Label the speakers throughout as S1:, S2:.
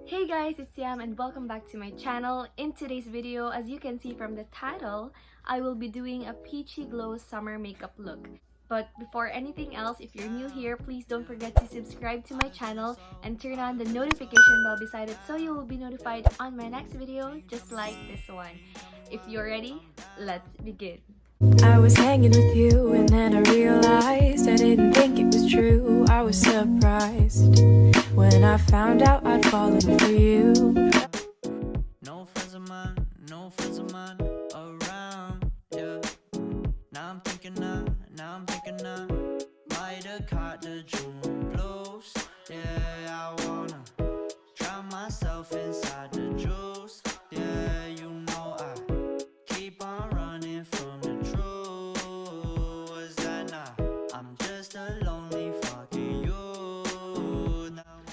S1: Hey guys, it's Yam and welcome back to my channel. In today's video, as you can see from the title, I will be doing a peachy glow summer makeup look. But before anything else, if you're new here, please don't forget to subscribe to my channel and turn on the notification bell beside it so you will be notified on my next video, just like this one. If you're ready, let's begin.
S2: I was hanging with you and then I realized I didn't think it was true. I was surprised when I found out I'd fallen for you.
S3: No friends of mine around, yeah. Now I'm thinking I might have caught the June blues. Yeah, I wanna drown myself inside the juice. Yeah, you know I keep on running from the truth. Was that not? I'm just a lonely fucking you.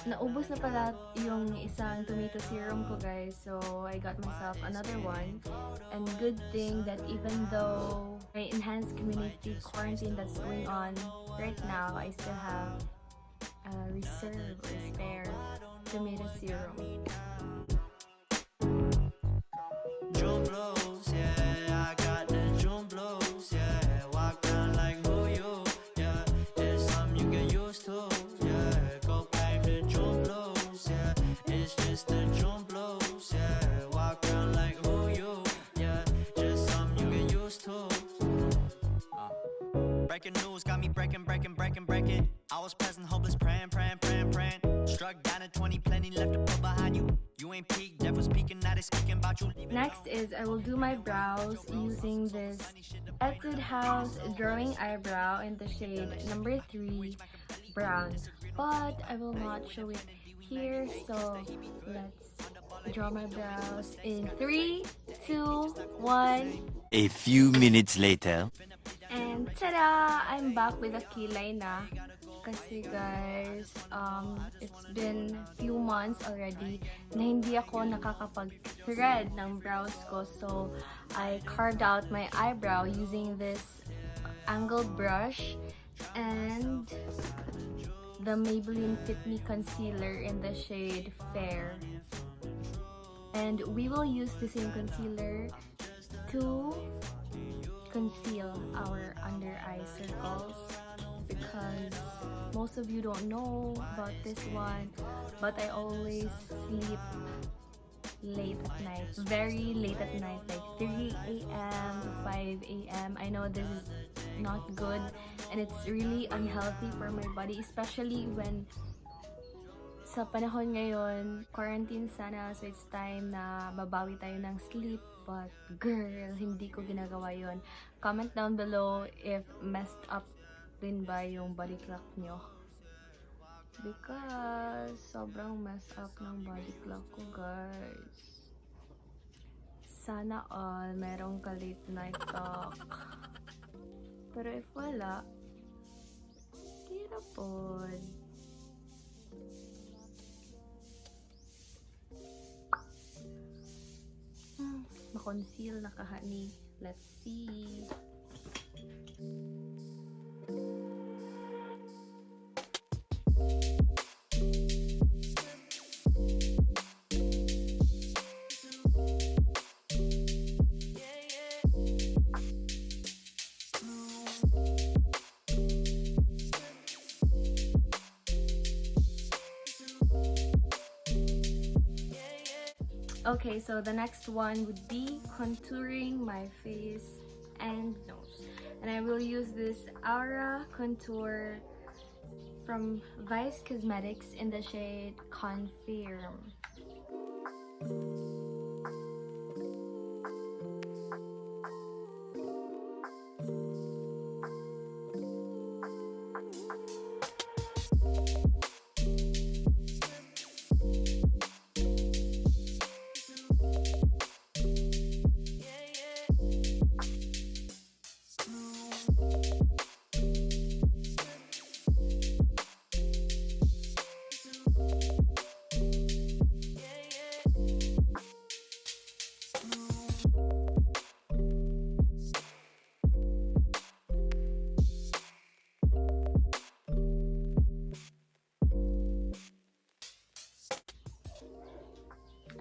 S1: Naubos na pala yung isang tomato serum ko guys, so I got myself another one. And good thing that even though my enhanced community quarantine that's going on right now, I still have a reserve or spare tomato serum.
S3: June blues, yeah, I got the June blues, yeah. Walk around like who you, yeah. There's something you get used to, yeah. Go back to June blues, yeah. It's just the June blues, yeah. Walk around like who you, yeah. Just something you get used to. Breaking news got me breaking. I was present, hopeless, praying. Struck down at 20, plenty left to put behind you. You ain't peaked, death was speaking, now they speaking about you.
S1: Next is I will do my brows using this Etude House Drawing Eyebrow in the shade number 3 brown, but I will not show it here, so let's draw my brows in 3, 2, 1.
S4: A few minutes later.
S1: And tada! I'm back with a kilay na. Kasi guys, it's been few months already na hindi ako nakakapag-thread ng brows ko. So, I carved out my eyebrow using this angled brush and the Maybelline Fit Me Concealer in the shade Fair. And we will use the same concealer to conceal our under eye circles, because most of you don't know about this one, but I always sleep late at night, very late at night, like 3 a.m. to 5 a.m. I know this is not good and it's really unhealthy for my body, especially when sa panahon ngayon, quarantine sana, so it's time na babawi tayo ng sleep. But girl, hindi ko ginagawa yon. Comment down below if messed up din ba yung body clock nyo. Because sobrang messed up ng body clock ko guys. Sana all merong ka late night talk. Pero if wala, tira po. Ma-conceal na kahani. Let's see. Okay, so the next one would be contouring my face and nose. And I will use this Aura contour from Vice Cosmetics in the shade Confirm.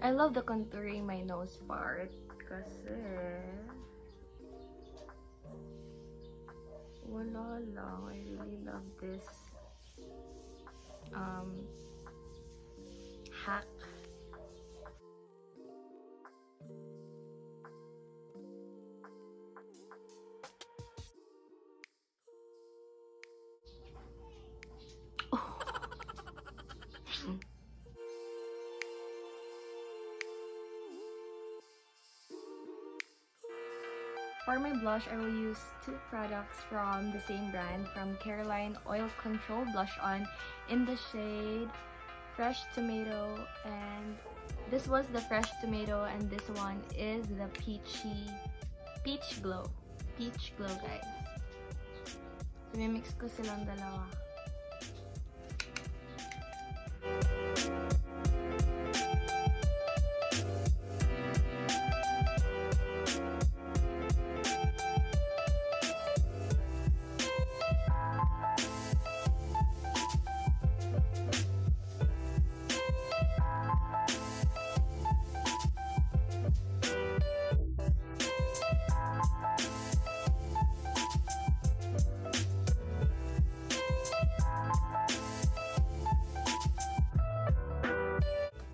S1: I love the contouring my nose part kasi wala lang. I really love this hack. For my blush, I will use two products from the same brand, from Caroline Oil Control Blush On in the shade Fresh Tomato, and this was the Fresh Tomato, and this one is the Peach Glow, guys. So, mix ko silang dalawa.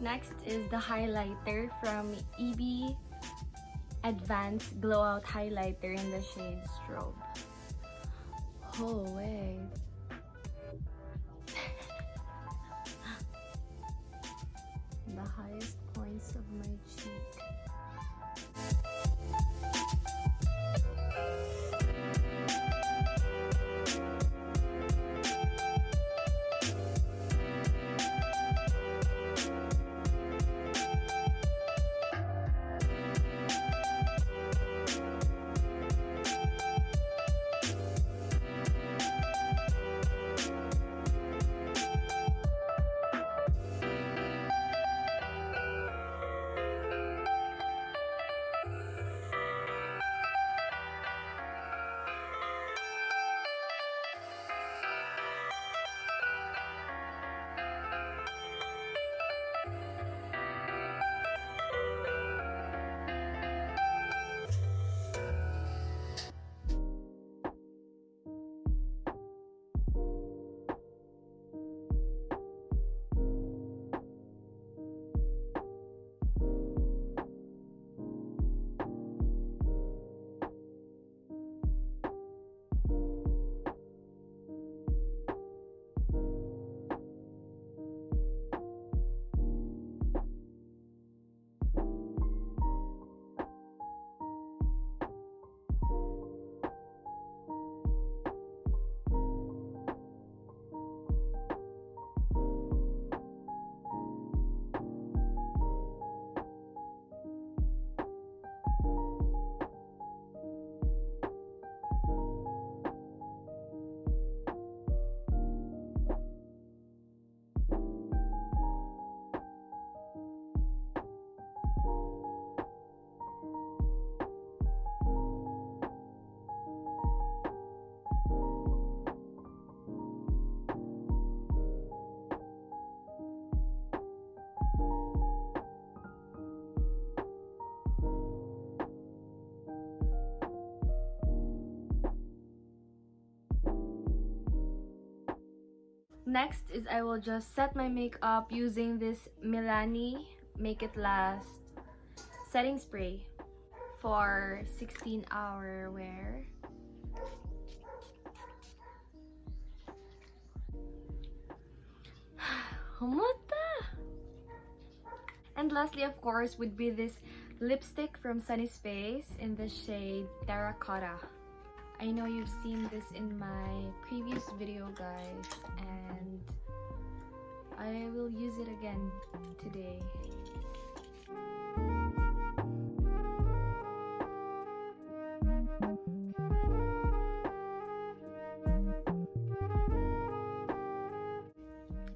S1: Next is the highlighter from EB Advanced Glow Out Highlighter in the shade Strobe. Oh, wait. The highest points of my cheek. Next is I will just set my makeup using this Milani Make It Last setting spray for 16-hour wear. And lastly, of course, would be this lipstick from Sunny's Face in the shade Terracotta. I know you've seen this in my previous video, guys, and I will use it again today.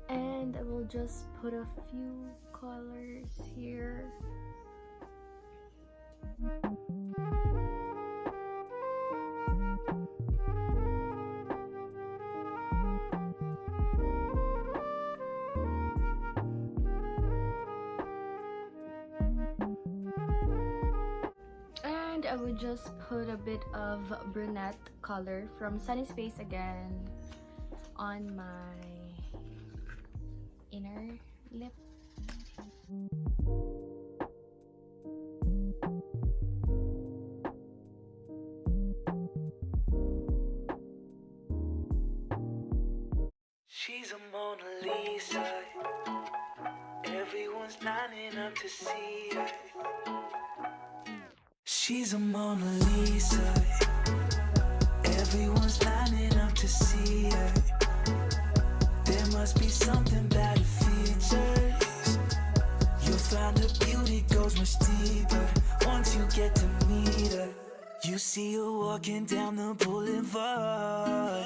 S1: And I will just put a few colors here. I would just put a bit of brunette color from Sunny's Face again on my inner lip.
S3: She's a Mona Lisa. Everyone's lining up to see her. She's a Mona Lisa. Everyone's lining up to see her. There must be something about her features. You'll find her beauty goes much deeper once you get to meet her. You see her walking down the boulevard.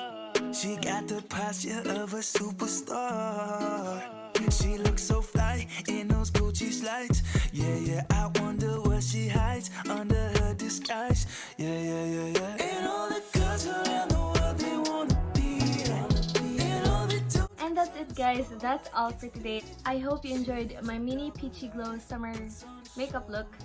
S3: She got the posture of a superstar. She looks so fly in those Gucci slides. Yeah, yeah, I wonder what she hides under her disguise. Yeah, yeah, yeah, yeah. And all the girls around the world, they wanna be her. And all they do.
S1: And that's it, guys. That's all for today. I hope you enjoyed my mini Peachy Glow summer makeup look.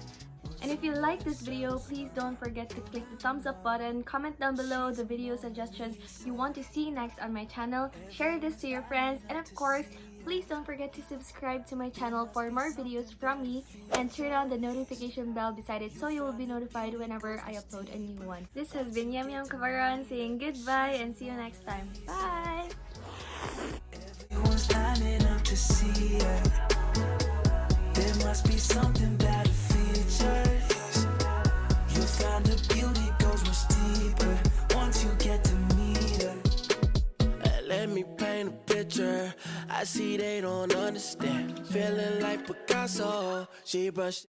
S1: And if you like this video, please don't forget to click the thumbs up button, comment down below the video suggestions you want to see next on my channel, share this to your friends, and of course, please don't forget to subscribe to my channel for more videos from me and turn on the notification bell beside it so you will be notified whenever I upload a new one. This has been Yamyam Cabaron saying goodbye and see you next time. Bye!
S3: Everyone's lining up to see her. There must be something about her features. You'll find her beauty goes much deeper once you get to meet her. Let me paint a picture. I see they don't understand. Feeling like Picasso. She brushed